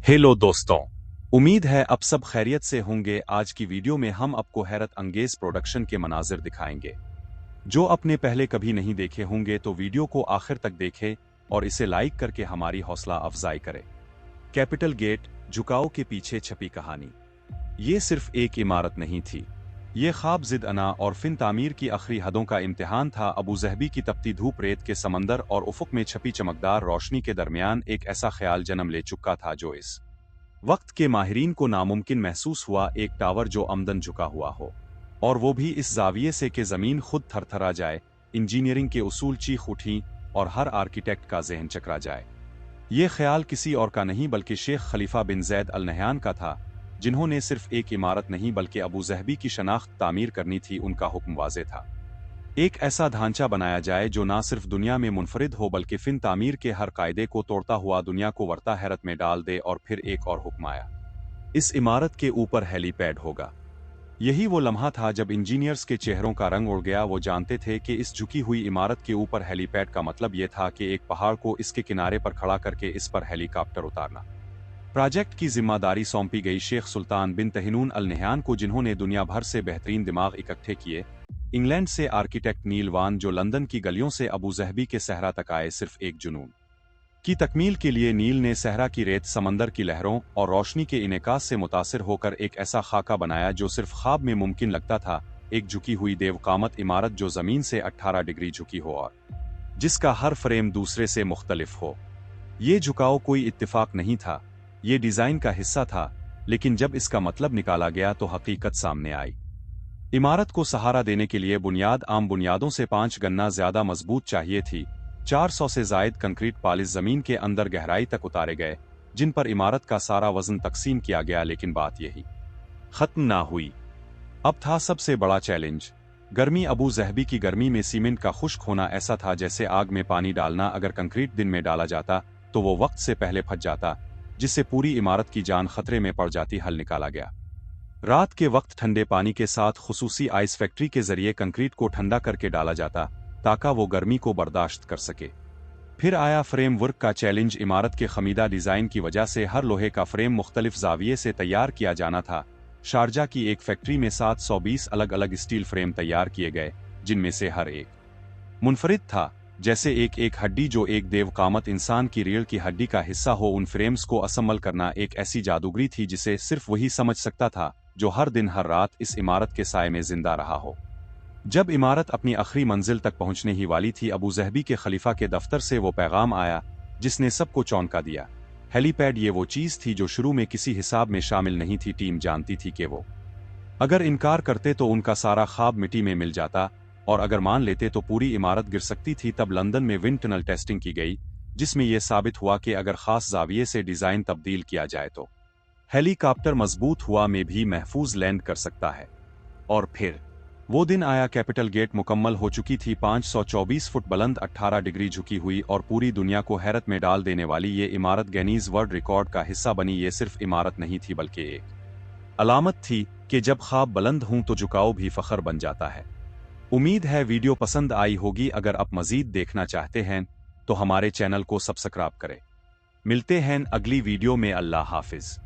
Hello दोस्तों, उम्मीद है अब सब खैरियत से होंगे। आज की वीडियो में हम आपको हैरत अंगेज प्रोडक्शन के मनाजिर दिखाएंगे जो आपने पहले कभी नहीं देखे होंगे। तो वीडियो को आखिर तक देखें और इसे लाइक करके हमारी हौसला अफजाई करें। कैपिटल गेट झुकाव के पीछे छपी कहानी। ये सिर्फ एक इमारत नहीं थी, ये ख्वाब जिद अना और फिन तामीर की आखिरी हदों का इम्तिहान था। अबू ज़हबी की तपती धूप, रेत के समंदर और उफुक में छपी चमकदार रोशनी के दरमियान एक ऐसा ख्याल जन्म ले चुका था जो इस वक्त के माहिरीन को नामुमकिन महसूस हुआ। एक टावर जो आमदन झुका हुआ हो, और वो भी इस जाविये से कि ज़मीन खुद थरथरा जाए। इंजीनियरिंग के उसूल चीख उठी और हर आर्किटेक्ट का जहन चकरा जाए। ये ख्याल किसी और का नहीं बल्कि शेख खलीफा बिन जैद अल नहयान का था, जिन्होंने सिर्फ एक इमारत नहीं बल्कि अबू ज़हबी की शनाख्त तामीर करनी थी। उनका हुक्म वाज़े था, एक ऐसा ढांचा बनाया जाए जो ना सिर्फ दुनिया में मुनफरिद हो बल्कि फिन तामीर के हर कायदे को तोड़ता हुआ दुनिया को वरता हैरत में डाल दे। और फिर एक और हुक्म आया, इस इमारत के ऊपर हेलीपैड होगा। यही वो लम्हा था जब इंजीनियर्स के चेहरों का रंग उड़ गया। वो जानते थे कि इस झुकी हुई इमारत के ऊपर हेलीपैड का मतलब ये था कि एक पहाड़ को इसके किनारे पर खड़ा करके इस पर हेलीकॉप्टर उतारना। प्रोजेक्ट की जिम्मेदारी सौंपी गई शेख सुल्तान बिन तहनून अल नहयान को, जिन्होंने दुनिया भर से बेहतरीन दिमाग इकट्ठे किए। इंग्लैंड से आर्किटेक्ट नील वान, जो लंदन की गलियों से अबू ज़हबी के सहरा तक आए सिर्फ एक जुनून की तकमील के लिए। नील ने सहरा की रेत, समंदर की लहरों और रोशनी के इनेकास से मुतासिर होकर एक ऐसा खाका बनाया जो सिर्फ ख्वाब में मुमकिन लगता था। एक झुकी हुई देवकामत इमारत जो जमीन से 18 डिग्री झुकी हो और जिसका हर फ्रेम दूसरे से मुख्तलिफ हो। ये झुकाव कोई इत्तेफाक नहीं था, ये डिजाइन का हिस्सा था। लेकिन जब इसका मतलब निकाला गया तो हकीकत सामने आई। इमारत को सहारा देने के लिए बुनियाद आम बुनियादों से 5 गना ज्यादा मजबूत चाहिए थी। 400 से जायद कंक्रीट पालिश जमीन के अंदर गहराई तक उतारे गए, जिन पर इमारत का सारा वजन तकसीम किया गया। लेकिन बात यही खत्म ना हुई। अब था सबसे बड़ा चैलेंज, गर्मी। अबू ज़हबी की गर्मी में सीमेंट का खुश्क होना ऐसा था जैसे आग में पानी डालना। अगर कंक्रीट दिन में डाला जाता तो वो वक्त से पहले फट जाता, जिससे पूरी इमारत की जान खतरे में पड़ जाती। हल निकाला गया, रात के वक्त ठंडे पानी के साथ खुसूसी आइस फैक्ट्री के जरिए कंक्रीट को ठंडा करके डाला जाता ताकि वो गर्मी को बर्दाश्त कर सके। फिर आया फ्रेम वर्क का चैलेंज। इमारत के खमीदा डिजाइन की वजह से हर लोहे का फ्रेम मुख्तलिफ जाविये से तैयार किया जाना था। शारजा की एक फैक्ट्री में 720 अलग अलग स्टील फ्रेम तैयार किए गए, जिनमें से हर एक मुनफरिद था, जैसे एक एक हड्डी जो एक देवकामत इंसान की रीढ़ की हड्डी का हिस्सा हो। उन फ्रेम्स को असम्बल करना एक ऐसी जादूगरी थी जिसे सिर्फ वही समझ सकता था जो हर दिन हर रात इस इमारत के साए में जिंदा रहा हो। जब इमारत अपनी आखिरी मंजिल तक पहुंचने ही वाली थी, अबू ज़हबी के खलीफा के दफ्तर से वो पैगाम आया जिसने सबको चौंका दिया। हेलीपैड ये वो चीज थी जो शुरू में किसी हिसाब में शामिल नहीं थी। टीम जानती थी कि वो अगर इनकार करते तो उनका सारा ख्वाब मिट्टी में मिल जाता, और अगर मान लेते तो पूरी इमारत गिर सकती थी। तब लंदन में विंड टनल टेस्टिंग की गई, जिसमें यह साबित हुआ कि अगर खास जाविये से डिजाइन तब्दील किया जाए तो हेलीकॉप्टर मजबूत हुआ में भी महफूज लैंड कर सकता है। और फिर वो दिन आया, कैपिटल गेट मुकम्मल हो चुकी थी। 524 फुट बुलंद, 18 डिग्री झुकी हुई और पूरी दुनिया को हैरत में डाल देने वाली ये इमारत गिनीज वर्ल्ड रिकॉर्ड का हिस्सा बनी। ये सिर्फ इमारत नहीं थी बल्कि एक अलामत थी कि जब ख्वाब बुलंद हों तो झुकाव भी फखर बन जाता है। उम्मीद है वीडियो पसंद आई होगी। अगर आप मजीद देखना चाहते हैं तो हमारे चैनल को सब्सक्राइब करें। मिलते हैं अगली वीडियो में। अल्लाह हाफिज।